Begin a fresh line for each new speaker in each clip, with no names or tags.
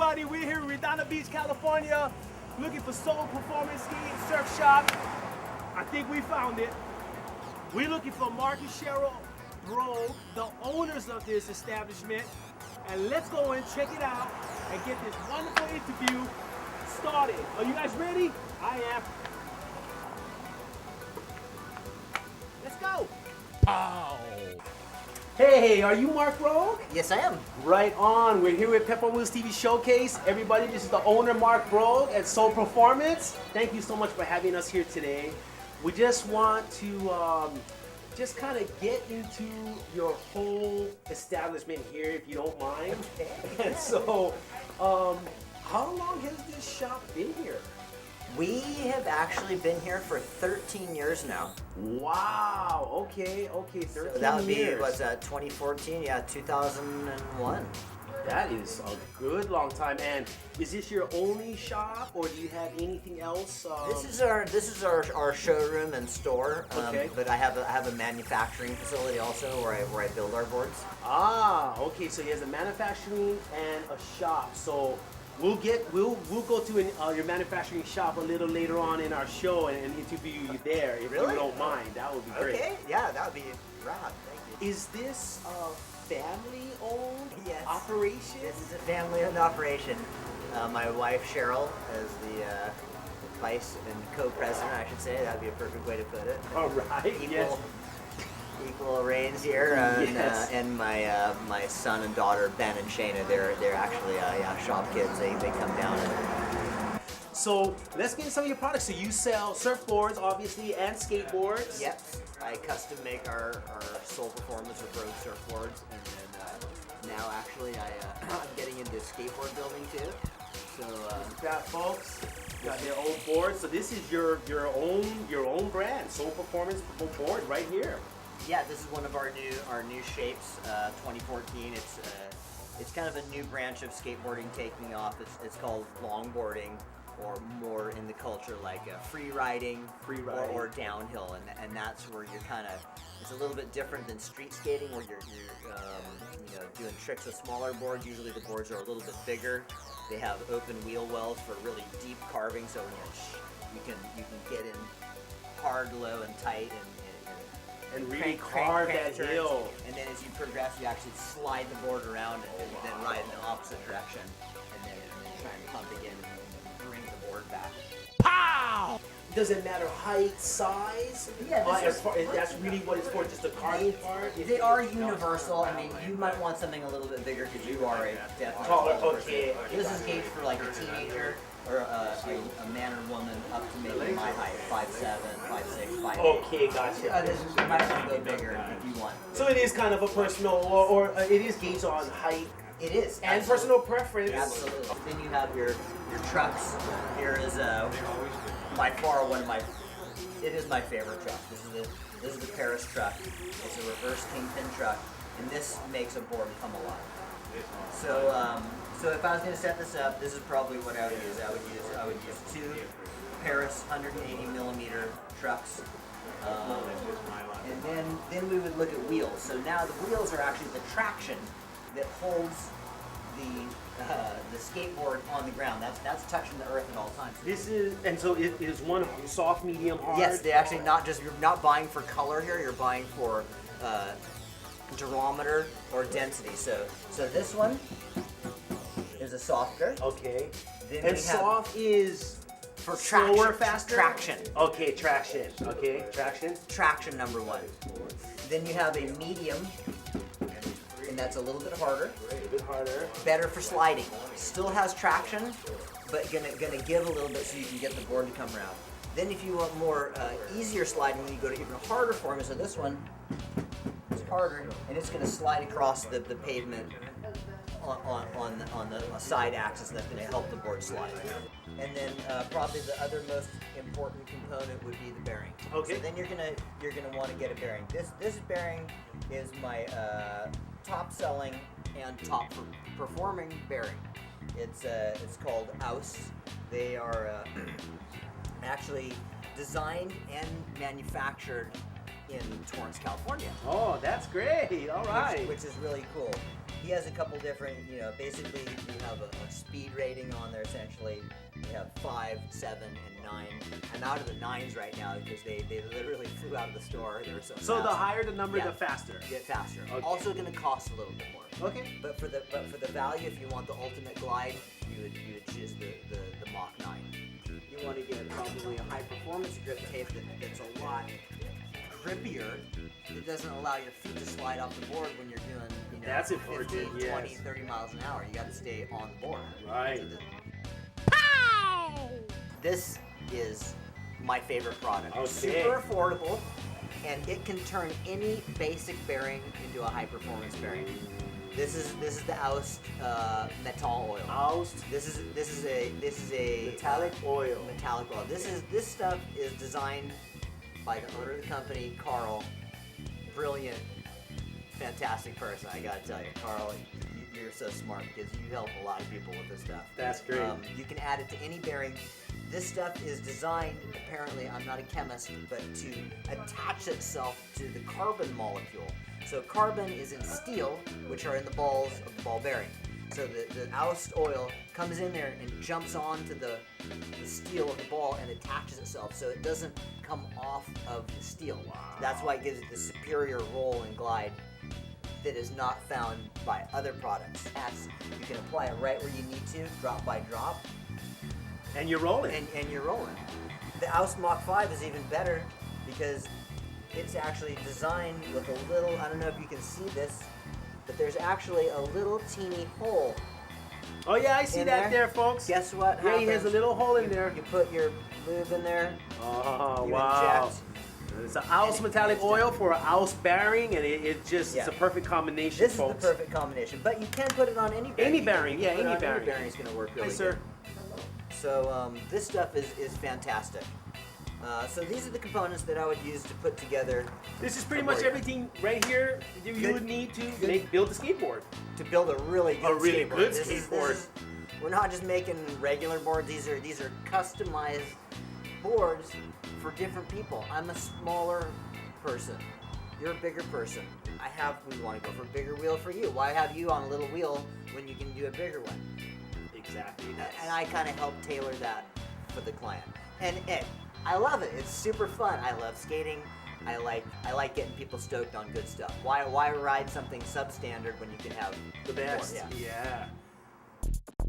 everybody. We're here in Redondo Beach, California, looking for Soul Performance Ski and Surf Shop. I think we found it. We're looking for Mark and Cheryl Brogue, the owners of this establishment. And let's go and check it out and get this wonderful interview started. Are you guys ready? I am. Let's go. Wow. Hey, are you Mark Brogue?
Yes, I am.
Right on. We're here with Pepper Wheels TV Showcase. Everybody, this is the owner, Mark Brogue at Soul Performance. Thank you so much for having us here today. We just want to just kind of get into your whole establishment here, if you don't mind.
Okay.
And so, how long has this shop been here?
We have actually been here for 13 years now.
Wow. Okay. 13
So that would be,
years.
was 2014? Yeah, 2001.
That is a good long time. And is this your only shop, or do you have anything else?
This is our showroom and store.
Okay.
But I have a manufacturing facility also where I build our boards.
Ah, okay. So he has a manufacturing and a shop. So we'll go to your manufacturing shop a little later on in our show and interview you there if
Really?
you don't mind. That would be great.
Okay. Yeah, that would be rad. Thank you.
Is this a family-owned
Yes.
operation?
This is a family-owned operation. My wife Cheryl is the vice and co-president, I should say. That would be a perfect way to put it.
All right. Yes.
Equal reigns here,
Yes.
and my son and daughter Ben and Shayna, they're actually shop kids. They come down and
So let's get into some of your products. So you sell surfboards, obviously, and skateboards.
yep. I custom make our Soul Performance or Brogue surfboards, and then now actually I'm getting into skateboard building too. So
You've got folks got their own boards. So this is your own brand, Soul Performance board, right here.
yeah, this is one of our new shapes, 2014. It's kind of a new branch of skateboarding taking off. It's called longboarding, or more in the culture like free riding, or downhill, and that's where you're kind of, it's a little bit different than street skating, where you're doing tricks with smaller boards. Usually the boards are a little bit bigger. They have open wheel wells for really deep carving, so when you can get in hard, low, and tight,
And really
crank
carve that
turns.
hill.
And then as you progress, you actually slide the board around and then ride in the opposite direction, and then try and pump again and bring the board back.
Pow! Does it matter height, size?
Yeah,
that's really what it's for, just the carving part?
They are universal. I mean, you might want something a little bit bigger because you are a definitely
Taller,
tall person.
okay.
This is gauged for like a teenager or a man or woman up to maybe my height, 5'7", 5'6", 5'8".
Okay, gotcha.
This might want to go bigger if you want.
So it is kind of a personal, or it is gauged on height
It is.
and
absolutely.
personal preference.
Absolutely. Then you have your trucks. Here is by far it is my favorite truck. This is the Paris truck. It's a reverse kingpin truck, and this makes a board come alive. So if I was going to set this up, this is probably what I would use. I would use two Paris 180 millimeter trucks. And then we would look at wheels. So now the wheels are actually the traction that holds the skateboard on the ground. That's touching the earth at all times.
This is, and so it is one soft, medium, hard?
Yes, they actually you're not buying for color here. You're buying for durometer or density. So this one is a softer.
Okay.
Then
And
we have
soft is
for
slower,
traction.
faster?
Traction.
Okay, traction. Okay, traction.
Traction number one. Then you have a medium, and that's a little bit harder.
A bit harder.
Better for sliding. Still has traction, but gonna give a little bit so you can get the board to come around. Then if you want more easier sliding, you go to even harder form. So this one is harder, and it's gonna slide across the pavement on the side axis. That's gonna help the board slide. And then probably the other most important component would be the bearing.
Okay.
So then you're gonna want to get a bearing. This bearing is my top selling and top performing bearing. It's called Aus. They are actually designed and manufactured in Torrance, California.
Oh, that's great. All right.
Which is really cool. He has a couple different, basically you have a speed rating on there essentially. You have 5, 7, and 9. I'm out of the 9s right now because they literally flew out of the store. They were so
So
fast.
the higher the number,
Yeah.
the faster.
Get faster.
Okay.
Also going to cost a little bit more.
Okay.
But for the value, if you want the ultimate glide, you would choose the Mach 9. You want to get probably a high performance grip tape that's a lot grippier. It doesn't allow your feet to slide off the board when you're doing,
That's important,
15,
yes.
20, 30 miles an hour. You got to stay on the board.
Right.
This is my favorite product.
Okay.
Super affordable, and it can turn any basic bearing into a high performance bearing. This is the Aust Metal Oil.
Aust
This is a
metallic oil.
metallic oil. This stuff is designed by the owner of the company, Carl. Brilliant, fantastic person. I gotta tell you, Carl, you're so smart because you help a lot of people with this stuff.
That's great.
You can add it to any bearing. This stuff is designed, apparently, I'm not a chemist, but to attach itself to the carbon molecule. So carbon is in steel, which are in the balls of the ball bearing. So the Aust oil comes in there and jumps onto the steel of the ball and attaches itself, so it doesn't come off of the steel.
Wow.
That's why it gives it the superior roll and glide that is not found by other products. You can apply it right where you need to, drop by drop,
And you're rolling.
and you're rolling. The Aust Mach 5 is even better because it's actually designed with a little, I don't know if you can see this, but there's actually a little teeny hole.
Oh yeah, I see
in
that there, folks.
Guess what
Yeah, he has a
happens?
little hole in
You-
there.
You put your lube in there,
Oh
you
wow.
inject.
It's an Aust metallic oil for an Aust bearing, and it's
Yeah.
a perfect combination,
This
folks.
is the perfect combination, but you can put it on any bearing.
Any
You can-
bearing,
you
yeah,
can put it
any
on
bearing.
Any bearing is going to work really
Hi, sir.
good. So this stuff is fantastic. So these are the components that I would use to put together
This is pretty much everything right here you
Good.
would need to
Good.
build a skateboard.
to build a really good
really
skateboard.
good
This
skateboard.
we're not just making regular boards. These are customized boards for different people. I'm a smaller person. You're a bigger person. We want to go for a bigger wheel for you. Why have you on a little wheel when you can do a bigger one?
Exactly.
And I kind of help tailor that for the client. And I love it. It's super fun. I love skating. I like getting people stoked on good stuff. Why ride something substandard when you can have
The best.
more? Yeah.
Yeah.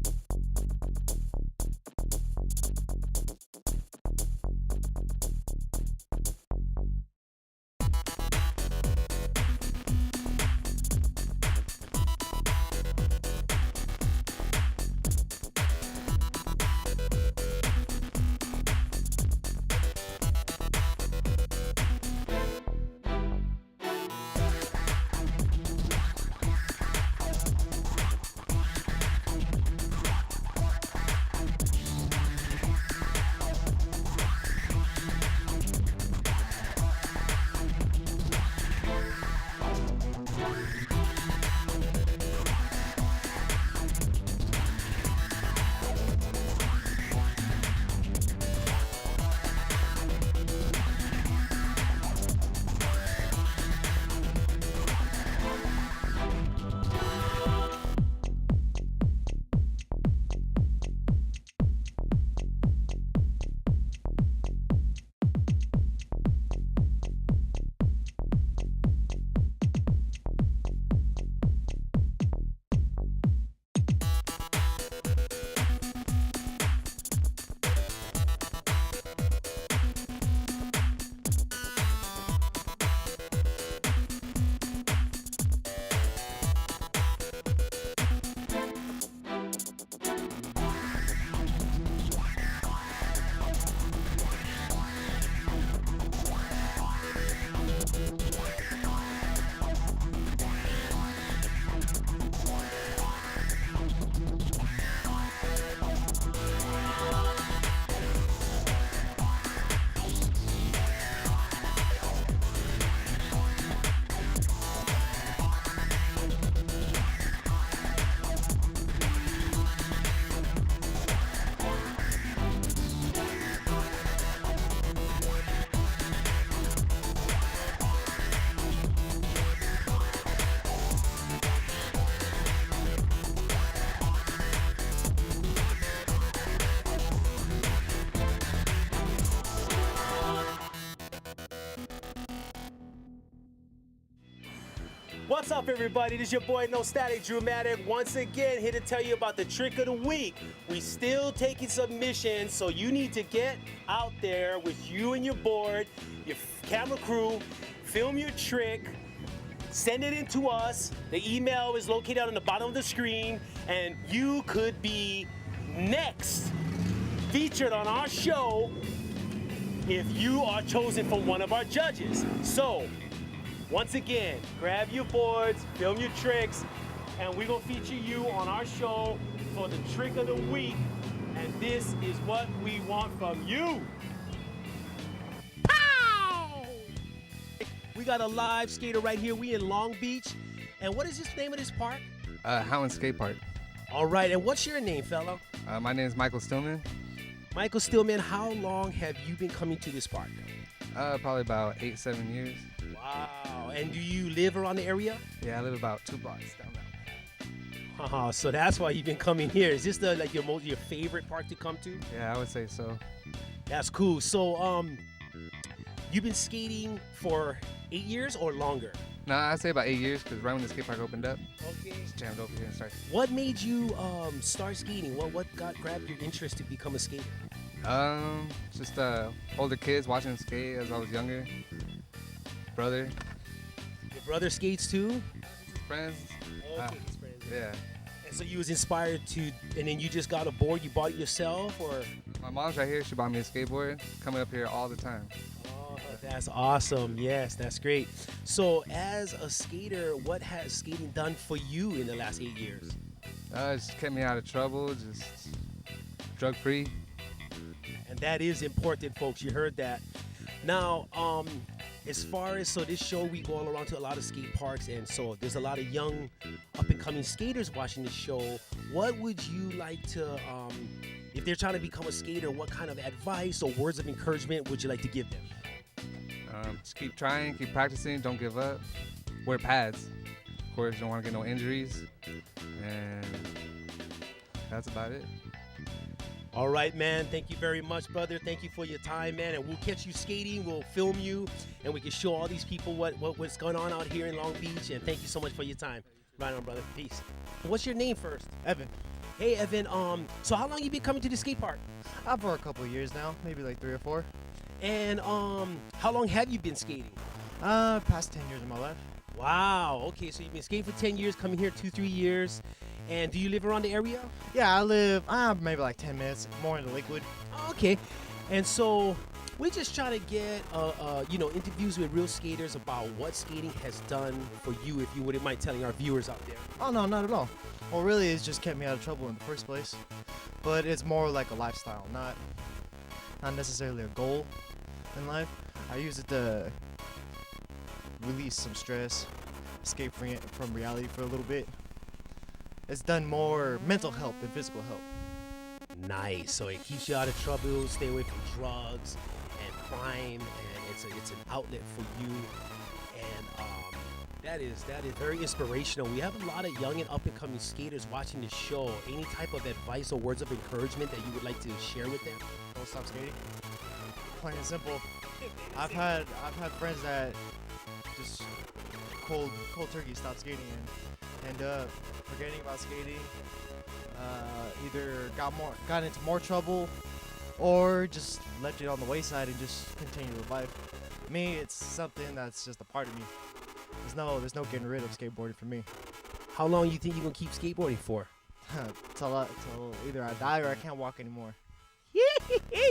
What's up, everybody? This is your boy No Static Dramatic. Once again, here to tell you about the trick of the week. We still taking submissions, so you need to get out there with you and your board, your camera crew, film your trick, send it in to us. The email is located on the bottom of the screen, and you could be next featured on our show if you are chosen for one of our judges. So, once again, grab your boards, film your tricks, and we're gonna feature you on our show for the trick of the week. And this is what we want from you. Pow! We got a live skater right here. We in Long Beach. And what is the name of this park?
Howland Skate Park.
All right, and what's your name, fellow?
My name is Michael Stillman.
Michael Stillman, how long have you been coming to this park?
Probably about 8-7 years.
Wow, and do you live around the area?
Yeah, I live about 2 blocks down that way.
So that's why you've been coming here. Is this your favorite park to come to?
Yeah, I would say so.
That's cool. So you've been skating for 8 years or longer?
No, I'd say about 8 years because right when the skate park opened up,
Okay.
just jammed over here and started.
What made you start skating? What grabbed your interest to become a skater?
Just older kids watching them skate as I was younger. Brother,
Your brother skates too?
friends.
his friends.
Yeah.
And so you was inspired to, and then you just got a board. You bought it yourself, or?
My mom's right here. She bought me a skateboard. Coming up here all the time.
Oh, that's awesome. Yes, that's great. So as a skater, what has skating done for you in the last 8 years?
It just kept me out of trouble. Just drug free.
And that is important, folks. You heard that. Now, as far as, so this show, we go all around to a lot of skate parks, and so there's a lot of young up-and-coming skaters watching this show. What would you like to, if they're trying to become a skater, what kind of advice or words of encouragement would you like to give them?
Just keep trying, keep practicing, don't give up. Wear pads. Of course, you don't want to get no injuries. And that's about it.
All right, man. Thank you very much, brother. Thank you for your time, man. And we'll catch you skating. We'll film you, and we can show all these people what's going on out here in Long Beach. And thank you so much for your time. Right on, brother. Peace. What's your name first?
Evan.
Hey, Evan. So how long you been coming to the skate park?
For a couple of years now, maybe like 3 or 4.
And how long have you been skating?
Past 10 years of my life.
Wow. Okay, so you've been skating for 10 years, coming here 2-3 years. And do you live around the area?
Yeah, I live maybe like 10 minutes more in the Lakewood.
Okay. And so we're just trying to get interviews with real skaters about what skating has done for you, if you wouldn't mind telling our viewers out there.
Oh no, not at all. Well, really, it's just kept me out of trouble in the first place. But it's more like a lifestyle, not necessarily a goal in life. I use it to release some stress, escape from reality for a little bit. It's done more mental help than physical help.
Nice. So it keeps you out of trouble, stay away from drugs and crime, and it's an outlet for you. And that is very inspirational. We have a lot of young and up and coming skaters watching this show. Any type of advice or words of encouragement that you would like to share with them?
Don't stop skating. Plain and simple. I've had friends that just cold turkey stopped skating and end up forgetting about skating. Either got into more trouble, or just left it on the wayside and just continued with life. Me, it's something that's just a part of me. There's no getting rid of skateboarding for me.
How long you think you're gonna keep skateboarding for?
till either I die or I can't walk anymore.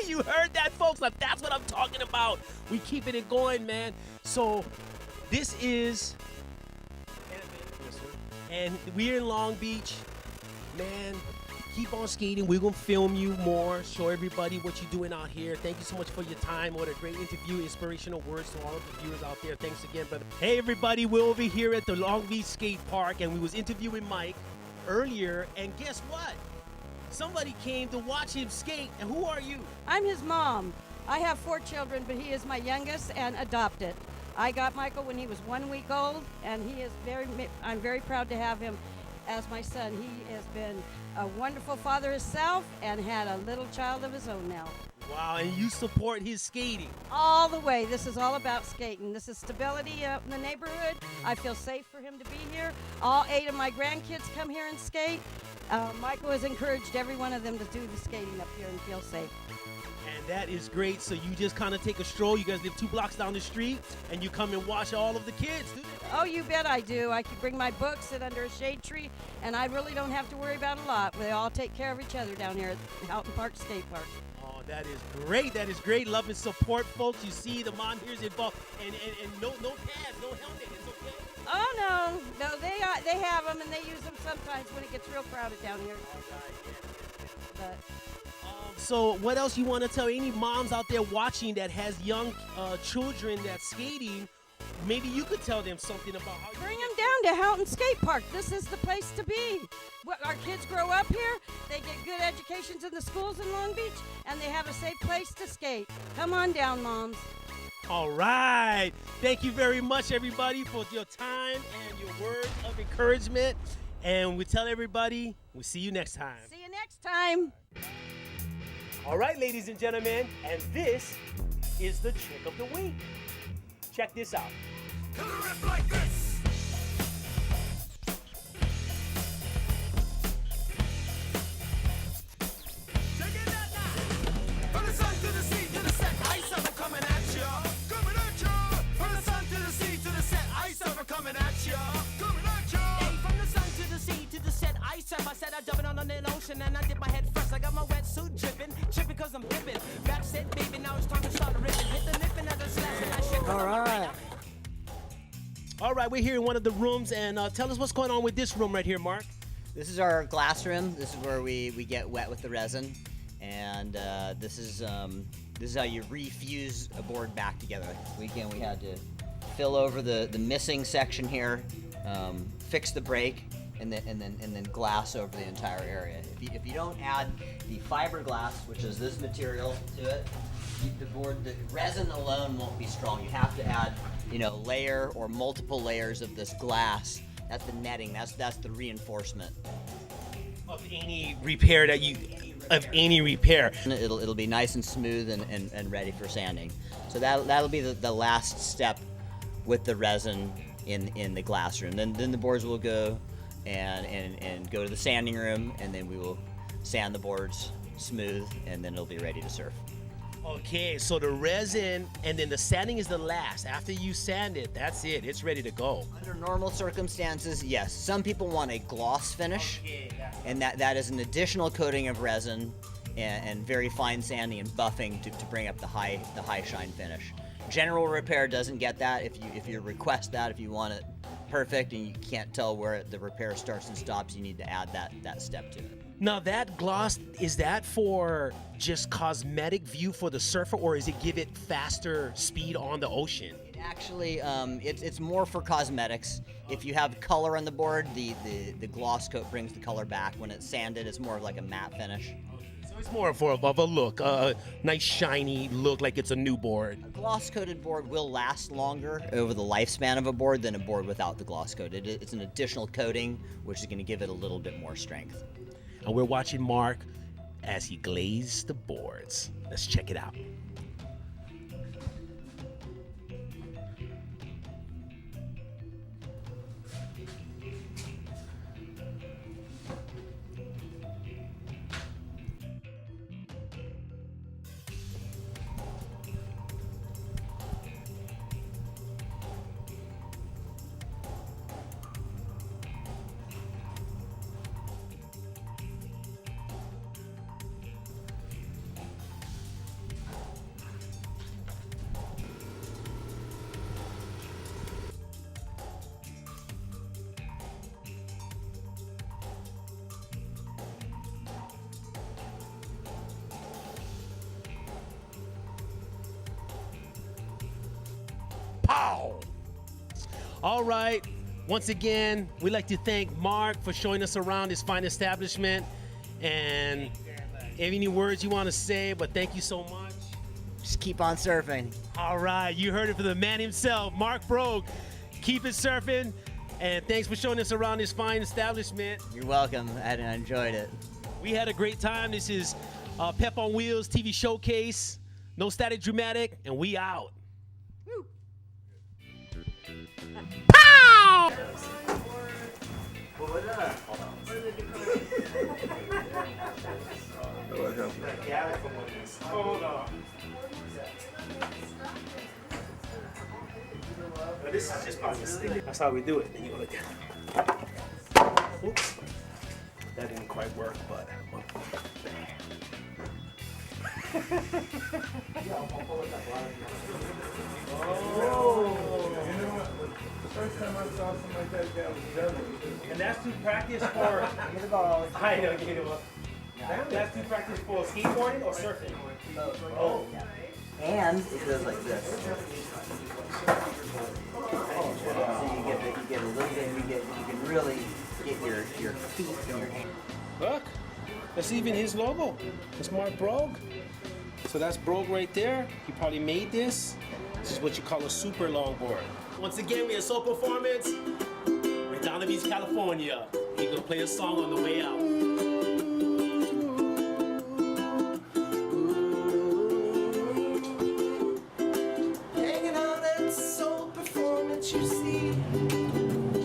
You heard that, folks? Like, that's what I'm talking about. We keeping it going, man. So this is,
Yes, sir.
and we're in Long Beach, man. Keep on skating. We're gonna film you more, show everybody what you're doing out here. Thank you so much for your time. What a great interview, inspirational words to all of the viewers out there. Thanks again, brother. Hey, everybody, we're over here at the Long Beach Skate Park, and we was interviewing Mike earlier, and guess what? Somebody came to watch him skate, and who are you?
I'm his mom. I have 4 children, but he is my youngest and adopted. I got Michael when he was 1 week old, and I'm very proud to have him as my son. He has been a wonderful father himself and had a little child of his own now.
Wow, and you support his skating.
All the way. This is all about skating. This is stability out in the neighborhood. I feel safe for him to be here. All 8 of my grandkids come here and skate. Michael has encouraged every one of them to do the skating up here and feel safe.
And that is great. So you just kind of take a stroll. You guys live 2 blocks down the street, and you come and watch all of the kids, do they?
Oh, you bet I do. I can bring my books, sit under a shade tree, and I really don't have to worry about a lot. We all take care of each other down here at Houghton Park Skate Park.
Oh, that is great. That is great. Love and support, folks. You see the mom here's involved, and no pads, no helmet. It's okay.
Oh no, they have them and they use them sometimes when it gets real crowded down here. But
So what else you want to tell any moms out there watching that has young children that's skating? Maybe you could tell them something about how
bring them down to Houghton Skate Park. This is the place to be. Our kids grow up here, they get good educations in the schools in Long Beach, and they have a safe place to skate. Come on down, moms.
All right. Thank you very much, everybody, for your time and your words of encouragement. And we tell everybody, we'll see you next time.
See you next time.
All right, ladies and gentlemen, and this is the trick of the week. Check this out. Like this.
Check it out now. From the sun to the sea to the set, ice surfer coming at ya. Coming at ya. From the sun to the sea to the set, ice surfer coming at ya. Coming at ya. Hey, from the sun to the sea to the set, ice surfer. I said I jumping on an ocean and I did my head first. I got my wetsuit dripping, tripping cause I'm dipping. Back said, baby, now it's time to start the ripping. Hit the nipping as a slash and I shit.
All right.
All right, we're here in one of the rooms, and tell us what's going on with this room right here, Mark.
This is our glass room. This is where we get wet with the resin, and this is how you refuse a board back together. We had to fill over the missing section here, fix the break, and then glass over the entire area. If you don't add the fiberglass, which is this material, to it, the resin alone won't be strong. You have to add, layer or multiple layers of this glass. That's the netting. That's the reinforcement.
Of any repair
It'll be nice and smooth and ready for sanding. So that'll be the last step with the resin in the glass room. Then the boards will go and go to the sanding room, and then we will sand the boards smooth, and then it'll be ready to surf.
Okay, so the resin and then the sanding is the last. After you sand it, that's it. It's ready to go.
Under normal circumstances, yes. Some people want a gloss finish, and that is an additional coating of resin and very fine sanding and buffing to bring up the high shine finish. General repair doesn't get that. If you request that, if you want it perfect and you can't tell where the repair starts and stops, you need to add that step to it.
Now that gloss, is that for just cosmetic view for the surfer, or is it give it faster speed on the ocean?
It actually, it's more for cosmetics. If you have color on the board, the gloss coat brings the color back. When it's sanded, it's more of like a matte finish.
So it's more of a look, a nice shiny look like it's a new board.
A gloss-coated board will last longer over the lifespan of a board than a board without the gloss coat. It's an additional coating, which is going to give it a little bit more strength.
And we're watching Mark as he glazes the boards. Let's check it out. Pow! All right. Once again, we'd like to thank Mark for showing us around his fine establishment. And any words you want to say, but thank you so much.
Just keep on surfing.
All right, you heard it from the man himself, Mark Brogue. Keep it surfing, and thanks for showing us around this fine establishment.
You're welcome. I enjoyed it.
We had a great time. This is Pep on Wheels TV showcase. No Static Dramatic, and we out. Pow! Hold on. But this is just part of the stick. That's how we do it. Then you go like that. Oops. That didn't quite work, but.
First time I saw something like that, that was devil.
And that's to practice for. I know, get it up. That's to practice for skateboarding or surfing? Oh.
And it goes like this. So you get a little bit, you can really get your feet and your hands.
Look, that's even his logo. It's Mark Brogue. So that's Brogue right there. He probably made this. This is what you call a super longboard. Once again, we have Soul Performance. We're down to Beach, California. He's gonna play a song on the way out.
Hanging out at Soul Performance, you see,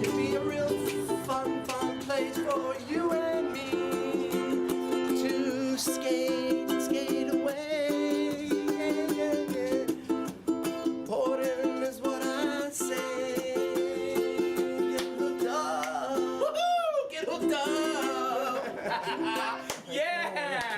can be a real fun place for you and me to skate away. Yeah. Portland is what I say. Get hooked up. Woohoo! Get hooked up. Yeah.